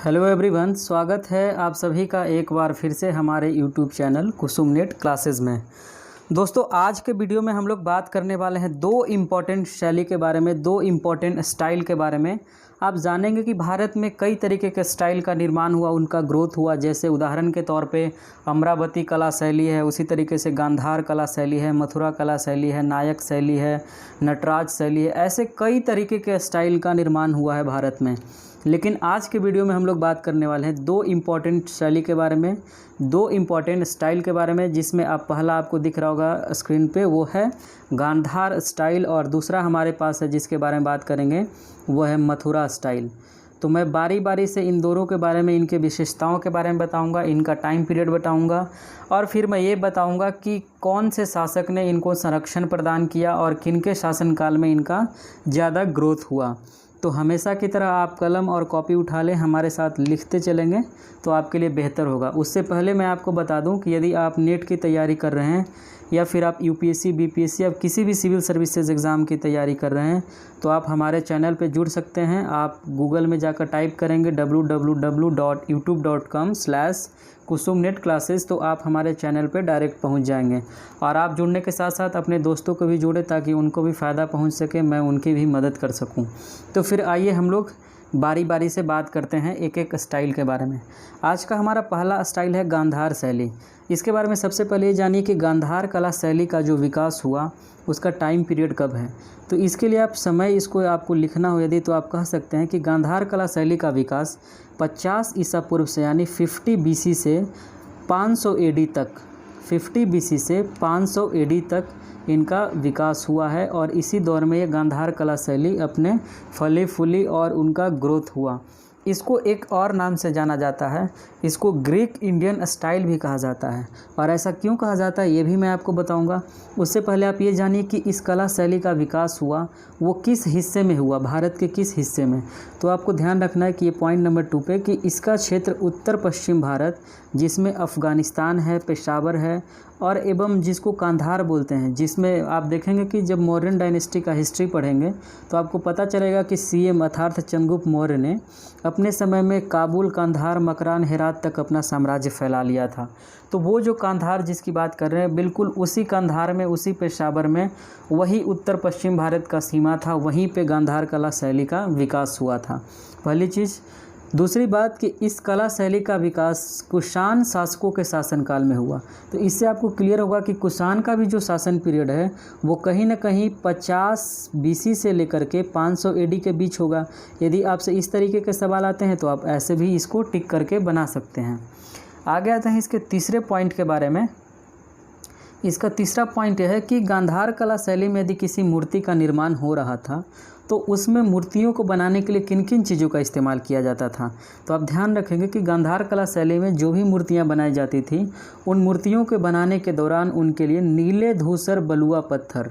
Hello everyone, स्वागत है आप सभी का एक बार फिर से हमारे यूट्यूब चैनल कुसुम नेट क्लासेस में। दोस्तों, आज के वीडियो में हम लोग बात करने वाले हैं दो इम्पॉर्टेंट शैली के बारे में, दो इम्पॉर्टेंट स्टाइल के बारे में। आप जानेंगे कि भारत में कई तरीके के स्टाइल का निर्माण हुआ, उनका ग्रोथ हुआ। जैसे उदाहरण के तौर पे अमरावती कला शैली है, उसी तरीके से गांधार कला शैली है, मथुरा कला शैली है, नायक शैली है, नटराज शैली है। ऐसे कई तरीके के स्टाइल का निर्माण हुआ है भारत में। लेकिन आज के वीडियो में हम लोग बात करने वाले हैं दो इम्पॉर्टेंट शैली के बारे में, दो इम्पॉर्टेंट स्टाइल के बारे में, जिसमें पहला आपको दिख रहा होगा स्क्रीन पे, वो है गांधार स्टाइल, और दूसरा हमारे पास है जिसके बारे में बात करेंगे वो है मथुरा स्टाइल। तो मैं बारी बारी से इन दोनों के बारे में, इनके विशेषताओं के बारे में बताऊंगा, इनका टाइम पीरियड बताऊंगा, और फिर मैं ये बताऊंगा कि कौन से शासक ने इनको संरक्षण प्रदान किया और किनके शासनकाल में इनका ज़्यादा ग्रोथ हुआ। तो हमेशा की तरह आप कलम और कॉपी उठा लें, हमारे साथ लिखते चलेंगे तो आपके लिए बेहतर होगा। उससे पहले मैं आपको बता दूं कि यदि आप नेट की तैयारी कर रहे हैं या फिर आप यूपीएससी, बीपीएससी या किसी भी सिविल सर्विसेज एग्ज़ाम की तैयारी कर रहे हैं तो आप हमारे चैनल पे जुड़ सकते हैं। आप गूगल में जाकर टाइप करेंगे www.youtube.com/kusumnet classes, तो आप हमारे चैनल पे डायरेक्ट पहुंच जाएंगे। और आप जुड़ने के साथ साथ अपने दोस्तों को भी जोड़ें ताकि उनको भी फ़ायदा पहुंच सके, मैं उनकी भी मदद कर सकूं। तो फिर आइए हम लोग बारी बारी से बात करते हैं एक एक स्टाइल के बारे में। आज का हमारा पहला स्टाइल है गांधार शैली। इसके बारे में सबसे पहले ये जानिए कि गांधार कला शैली का जो विकास हुआ उसका टाइम पीरियड कब है। तो इसके लिए आप समय, इसको आपको लिखना हो यदि, तो आप कह सकते हैं कि गांधार कला शैली का विकास 50 ईसा पूर्व से, यानी 50 BC से 500 AD तक, 50 BC से 500 AD तक इनका विकास हुआ है। और इसी दौर में ये गांधार कला शैली अपने फली फूली और उनका ग्रोथ हुआ। इसको एक और नाम से जाना जाता है, इसको ग्रीक इंडियन स्टाइल भी कहा जाता है। और ऐसा क्यों कहा जाता है ये भी मैं आपको बताऊंगा। उससे पहले आप ये जानिए कि इस कला शैली का विकास हुआ वो किस हिस्से में हुआ, भारत के किस हिस्से में। तो आपको ध्यान रखना है कि ये पॉइंट नंबर 2 पे, कि इसका क्षेत्र उत्तर पश्चिम भारत, जिसमें अफ़गानिस्तान है, पेशावर है, और एवं जिसको कांधार बोलते हैं, जिसमें आप देखेंगे कि जब मौर्यन डायनेस्टी का हिस्ट्री पढ़ेंगे तो आपको पता चलेगा कि CM अर्थात चंद्रगुप्त मौर्य ने अपने समय में काबुल, कांधार, मकरान, हेरात तक अपना साम्राज्य फैला लिया था। तो वो जो कांधार जिसकी बात कर रहे हैं, बिल्कुल उसी कांधार में, उसी पेशावर में, वही उत्तर पश्चिम भारत का सीमा था, वहीं पे गांधार कला शैली का विकास हुआ था। पहली चीज़। दूसरी बात कि इस कला शैली का विकास कुषाण शासकों के शासनकाल में हुआ। तो इससे आपको क्लियर होगा कि कुषाण का भी जो शासन पीरियड है वो कहीं ना कहीं 50 BC से लेकर के 500 AD के बीच होगा। यदि आपसे इस तरीके के सवाल आते हैं तो आप ऐसे भी इसको टिक करके बना सकते हैं। आगे आते हैं इसके तीसरे पॉइंट के बारे में। इसका तीसरा पॉइंट यह है कि गांधार कला शैली में यदि किसी मूर्ति का निर्माण हो रहा था तो उसमें मूर्तियों को बनाने के लिए किन किन चीज़ों का इस्तेमाल किया जाता था। तो आप ध्यान रखेंगे कि गांधार कला शैली में जो भी मूर्तियां बनाई जाती थी, उन मूर्तियों के बनाने के दौरान उनके लिए नीले धूसर बलुआ पत्थर,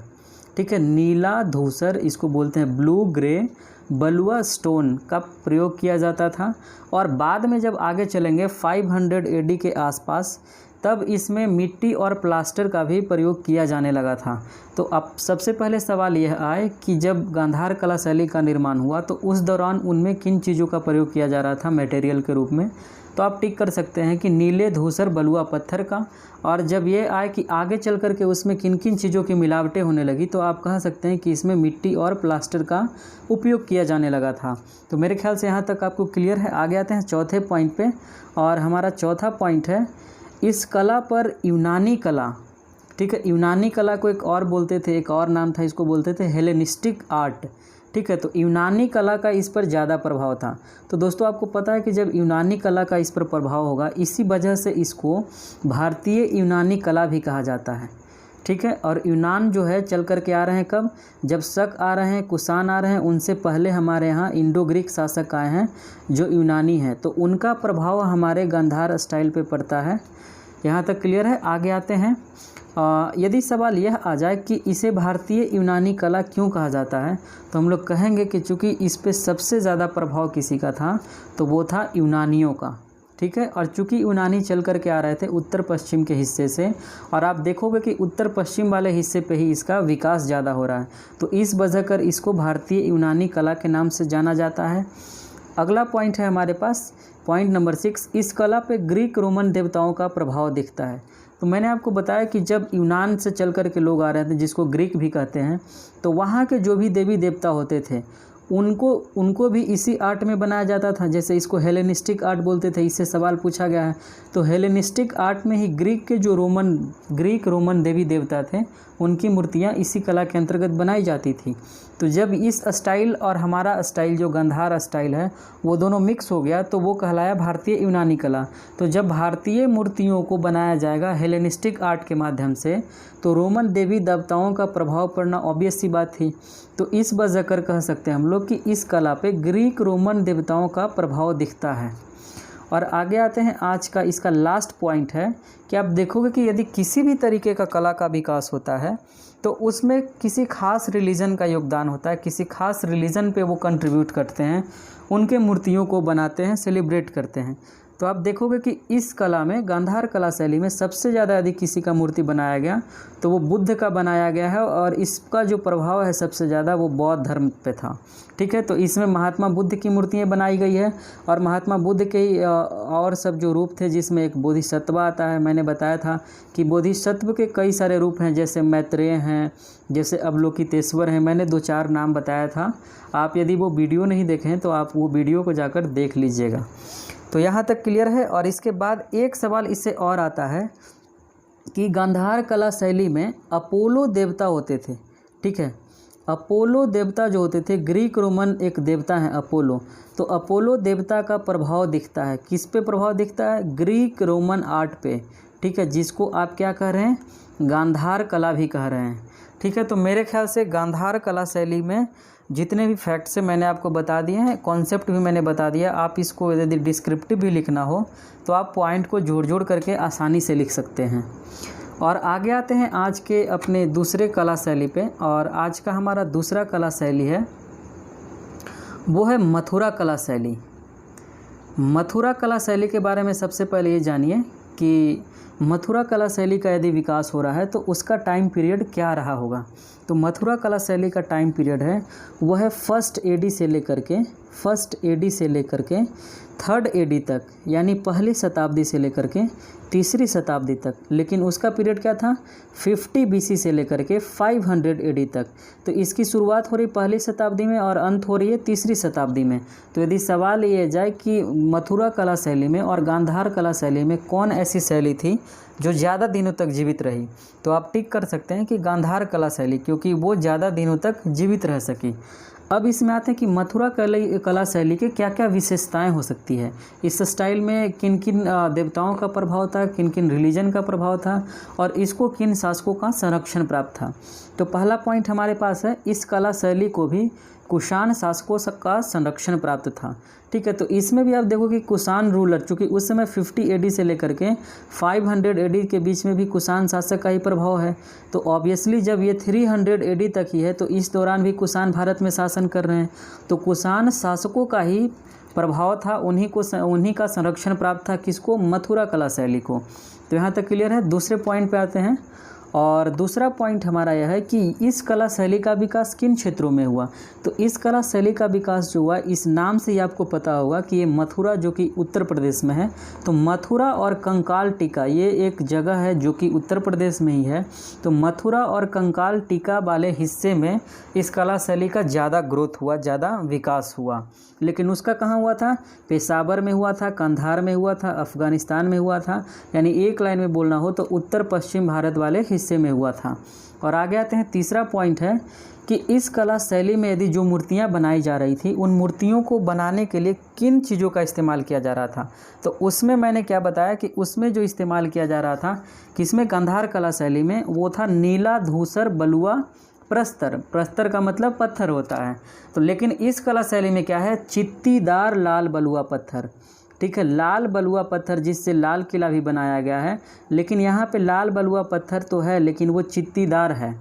ठीक है, नीला धूसर, इसको बोलते हैं ब्लू ग्रे बलुआ स्टोन का प्रयोग किया जाता था। और बाद में जब आगे चलेंगे 500 AD के आसपास, तब इसमें मिट्टी और प्लास्टर का भी प्रयोग किया जाने लगा था। तो अब सबसे पहले सवाल यह आए कि जब गांधार कला शैली का निर्माण हुआ तो उस दौरान उनमें किन चीज़ों का प्रयोग किया जा रहा था मटेरियल के रूप में। तो आप टिक कर सकते हैं कि नीले धूसर बलुआ पत्थर का। और जब ये आए कि आगे चल कर के उसमें किन किन चीज़ों की मिलावटें होने लगी, तो आप कह सकते हैं कि इसमें मिट्टी और प्लास्टर का उपयोग किया जाने लगा था। तो मेरे ख्याल से यहाँ तक आपको क्लियर है। आगे आते हैं चौथे पॉइंट पे, और हमारा चौथा पॉइंट है इस कला पर यूनानी कला, ठीक है, यूनानी कला को एक और बोलते थे, एक और नाम था, इसको बोलते थे हेलेनिस्टिक आर्ट, ठीक है। तो यूनानी कला का इस पर ज़्यादा प्रभाव था। तो दोस्तों आपको पता है कि जब यूनानी कला का इस पर प्रभाव होगा, इसी वजह से इसको भारतीय यूनानी कला भी कहा जाता है, ठीक है। और यूनान जो है चल कर के आ रहे हैं कब, जब शक आ रहे हैं, कुषाण आ रहे हैं, उनसे पहले हमारे यहाँ इंडो ग्रीक शासक आए हैं जो यूनानी हैं, तो उनका प्रभाव हमारे गांधार स्टाइल पे पड़ता है। यहाँ तक क्लियर है। आगे आते हैं। यदि सवाल यह आ जाए कि इसे भारतीय यूनानी कला क्यों कहा जाता है, तो हम लोग कहेंगे कि चूँकि इस पे सबसे ज़्यादा प्रभाव किसी का था तो वो था यूनानियों का, ठीक है। और चूँकि यूनानी चल कर के आ रहे थे उत्तर पश्चिम के हिस्से से, और आप देखोगे कि उत्तर पश्चिम वाले हिस्से पे ही इसका विकास ज़्यादा हो रहा है, तो इस वजह कर इसको भारतीय यूनानी कला के नाम से जाना जाता है। अगला पॉइंट है हमारे पास पॉइंट नंबर 6, इस कला पे ग्रीक रोमन देवताओं का प्रभाव दिखता है। तो मैंने आपको बताया कि जब यूनान से चल कर के लोग आ रहे थे, जिसको ग्रीक भी कहते हैं, तो वहाँ के जो भी देवी देवता होते थे उनको भी इसी आर्ट में बनाया जाता था। जैसे इसको हेलेनिस्टिक आर्ट बोलते थे, इससे सवाल पूछा गया है। तो हेलेनिस्टिक आर्ट में ही ग्रीक के जो ग्रीक रोमन देवी देवता थे उनकी मूर्तियाँ इसी कला के अंतर्गत बनाई जाती थी। तो जब इस स्टाइल और हमारा स्टाइल जो गांधार स्टाइल है वो दोनों मिक्स हो गया तो वो कहलाया भारतीय यूनानी कला। तो जब भारतीय मूर्तियों को बनाया जाएगा हेलेनिस्टिक आर्ट के माध्यम से तो रोमन देवी देवताओं का प्रभाव पड़ना ऑब्वियस सी बात थी। तो इस वजह कर कह सकते हैं हम लोग कि इस कला पे ग्रीक रोमन देवताओं का प्रभाव दिखता है। और आगे आते हैं, आज का इसका लास्ट पॉइंट है कि आप देखोगे कि यदि किसी भी तरीके का कला का विकास होता है तो उसमें किसी खास रिलीजन का योगदान होता है, किसी खास रिलीजन पे वो कंट्रीब्यूट करते हैं, उनके मूर्तियों को बनाते हैं, सेलिब्रेट करते हैं। तो आप देखोगे कि इस कला में, गांधार कला शैली में सबसे ज़्यादा यदि किसी का मूर्ति बनाया गया तो वो बुद्ध का बनाया गया है और इसका जो प्रभाव है सबसे ज़्यादा वो बौद्ध धर्म पे था। ठीक है, तो इसमें महात्मा बुद्ध की मूर्तियाँ बनाई गई है और महात्मा बुद्ध के और सब जो रूप थे, जिसमें एक बोधिसत्व आता है। मैंने बताया था कि बोधिसत्व के कई सारे रूप हैं, जैसे मैत्रेय हैं, जैसे अवलोकितेश्वर हैं। मैंने 2-4 नाम बताया था। आप यदि वो वीडियो नहीं देखें तो आप वो वीडियो को जाकर देख लीजिएगा। तो यहाँ तक क्लियर है। और इसके बाद एक सवाल इससे और आता है कि गांधार कला शैली में अपोलो देवता होते थे। ठीक है, अपोलो देवता जो होते थे, ग्रीक रोमन एक देवता है अपोलो, तो अपोलो देवता का प्रभाव दिखता है। किस पे प्रभाव दिखता है? ग्रीक रोमन आर्ट पे। ठीक है, जिसको आप क्या कह रहे हैं? गांधार कला भी कह रहे हैं। ठीक है, तो मेरे ख्याल से गांधार कला शैली में जितने भी फैक्ट्स हैं मैंने आपको बता दिए हैं, कॉन्सेप्ट भी मैंने बता दिया। आप इसको यदि डिस्क्रिप्टिव भी लिखना हो तो आप पॉइंट को जोड़ करके आसानी से लिख सकते हैं। और आगे आते हैं आज के अपने दूसरे कला शैली पे। और आज का हमारा दूसरा कला शैली है वो है मथुरा कला शैली। मथुरा कला शैली के बारे में सबसे पहले ये जानिए कि मथुरा कला शैली का यदि विकास हो रहा है तो उसका टाइम पीरियड क्या रहा होगा। तो मथुरा कला शैली का टाइम पीरियड है वह है 1st AD से लेकर के 3rd AD तक, यानी पहली शताब्दी से लेकर के 3री शताब्दी तक। लेकिन उसका पीरियड क्या था? 50 BC से लेकर के 500 AD तक। तो इसकी शुरुआत हो रही पहली शताब्दी में और अंत हो रही है 3री शताब्दी में। तो यदि सवाल ये जाए कि मथुरा कला शैली में और गांधार कला शैली में कौन ऐसी शैली थी जो ज़्यादा दिनों तक जीवित रही, तो आप टिक कर सकते हैं कि गांधार कला शैली, क्योंकि वो ज़्यादा दिनों तक जीवित रह सकी। अब इसमें आते हैं कि मथुरा कला शैली के क्या क्या विशेषताएं हो सकती है। इस स्टाइल में किन किन देवताओं का प्रभाव था, किन किन रिलीजन का प्रभाव था और इसको किन शासकों का संरक्षण प्राप्त था। तो पहला पॉइंट हमारे पास है, इस कला शैली को भी कुषाण शासकों का संरक्षण प्राप्त था। ठीक है, तो इसमें भी आप देखोगे कि कुषाण रूलर, चूँकि उस समय 50 AD से लेकर के 500 AD के बीच में भी कुषाण शासक का ही प्रभाव है। तो ऑब्वियसली जब ये 300 AD तक ही है तो इस दौरान भी कुषाण भारत में शासन कर रहे हैं। तो कुषाण शासकों का ही प्रभाव था, उन्हीं का संरक्षण प्राप्त था। किसको? मथुरा कला शैली को। तो यहाँ तक क्लियर है। दूसरे पॉइंट पे आते हैं और दूसरा पॉइंट हमारा यह है कि इस कला शैली का विकास किन क्षेत्रों में हुआ। तो इस कला शैली का विकास जो हुआ, इस नाम से ही आपको पता होगा कि ये मथुरा जो कि उत्तर प्रदेश में है। तो मथुरा और कंकाल टीका ये एक जगह है जो कि उत्तर प्रदेश में ही है। तो मथुरा और कंकाल टीका वाले हिस्से में इस कला शैली का ज़्यादा ग्रोथ हुआ, ज़्यादा विकास हुआ। लेकिन उसका कहाँ हुआ था? पेशावर में हुआ था, कंधार में हुआ था, अफ़गानिस्तान में हुआ था। यानी एक लाइन में बोलना हो तो उत्तर पश्चिम भारत वाले हिस्से में हुआ था। और आगे आते हैं, तीसरा पॉइंट है कि इस कला शैली में यदि जो मूर्तियां बनाई जा रही थी उन मूर्तियों को बनाने के लिए किन चीज़ों का इस्तेमाल किया जा रहा था। तो उसमें मैंने क्या बताया कि उसमें जो इस्तेमाल किया जा रहा था किसमें? गांधार कला शैली में, वो था नीला, धूसर, बलुआ, प्रस्तर। प्रस्तर का मतलब पत्थर होता है। तो लेकिन इस कला शैली में क्या है? चित्तीदार लाल बलुआ पत्थर। ठीक है, लाल बलुआ पत्थर, जिससे लाल किला भी बनाया गया है। लेकिन यहाँ पे लाल बलुआ पत्थर तो है लेकिन वो चित्तीदार है।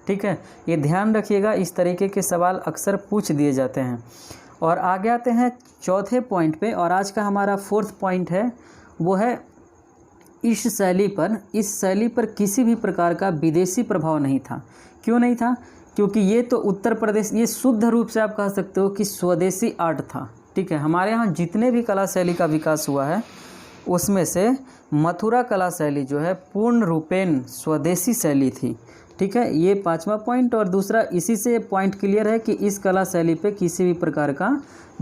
ठीक है, ये ध्यान रखिएगा, इस तरीके के सवाल अक्सर पूछ दिए जाते हैं। और आगे आते हैं चौथे पॉइंट पे। और आज का हमारा 4th पॉइंट है वो है इस शैली पर किसी भी प्रकार का विदेशी प्रभाव नहीं था। क्यों नहीं था? क्योंकि ये तो उत्तर प्रदेश, ये शुद्ध रूप से आप कह सकते हो कि स्वदेशी आर्ट था। ठीक है। हमारे यहाँ जितने भी कला शैली का विकास हुआ है उसमें से मथुरा कला शैली जो है पूर्ण रूपेण स्वदेशी शैली थी, ठीक है। ये 5वां पॉइंट। और दूसरा, इसी से पॉइंट क्लियर है कि इस कला शैली पे किसी भी प्रकार का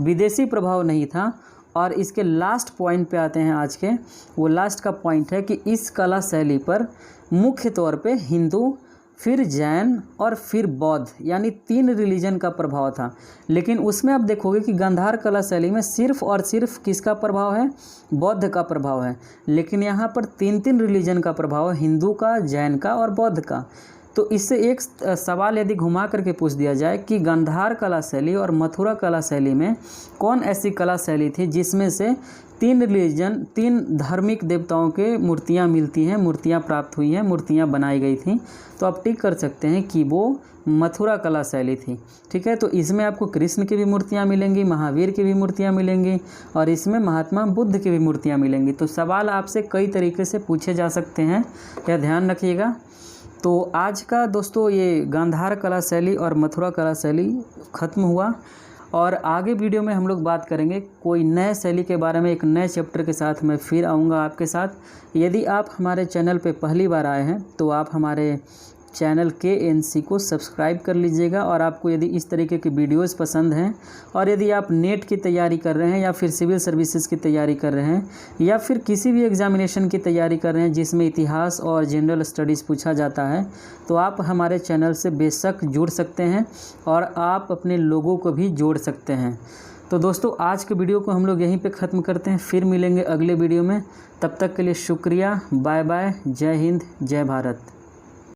विदेशी प्रभाव नहीं था। और इसके लास्ट पॉइंट पे आते हैं आज के, वो लास्ट का पॉइंट है कि इस कला शैली पर मुख्य तौर पे हिंदू, फिर जैन और फिर बौद्ध, यानी 3 रिलीजन का प्रभाव था। लेकिन उसमें आप देखोगे कि गांधार कला शैली में सिर्फ और सिर्फ किसका प्रभाव है? बौद्ध का प्रभाव है। लेकिन यहाँ पर 3 रिलीजन का प्रभाव है, हिंदू का, जैन का और बौद्ध का। तो इससे एक सवाल यदि घुमा करके पूछ दिया जाए कि गांधार कला शैली और मथुरा कला शैली में कौन ऐसी कला शैली थी जिसमें से 3 रिलीजन, 3 धार्मिक देवताओं के मूर्तियां मिलती हैं, मूर्तियां प्राप्त हुई हैं, मूर्तियां बनाई गई थी, तो आप टिक कर सकते हैं कि वो मथुरा कला शैली थी, ठीक है। तो इसमें आपको कृष्ण की भी मूर्तियां मिलेंगी, महावीर की भी मूर्तियां मिलेंगी और इसमें महात्मा बुद्ध की भी मूर्तियां मिलेंगी। तो सवाल आपसे कई तरीके से पूछे जा सकते हैं, यह ध्यान रखिएगा। तो आज का दोस्तों ये गांधार कला शैली और मथुरा कला शैली ख़त्म हुआ और आगे वीडियो में हम लोग बात करेंगे कोई नए शैली के बारे में। एक नए चैप्टर के साथ मैं फिर आऊँगा आपके साथ। यदि आप हमारे चैनल पे पहली बार आए हैं तो आप हमारे चैनल KNC को सब्सक्राइब कर लीजिएगा। और आपको यदि इस तरीके की वीडियोस पसंद हैं और यदि आप नेट की तैयारी कर रहे हैं या फिर सिविल सर्विसेज की तैयारी कर रहे हैं या फिर किसी भी एग्जामिनेशन की तैयारी कर रहे हैं जिसमें इतिहास और जनरल स्टडीज़ पूछा जाता है, तो आप हमारे चैनल से बेशक जुड़ सकते हैं और आप अपने लोगों को भी जोड़ सकते हैं। तो दोस्तों आज के वीडियो को हम लोग यहीं पे ख़त्म करते हैं, फिर मिलेंगे अगले वीडियो में। तब तक के लिए शुक्रिया, बाय बाय, जय हिंद, जय भारत।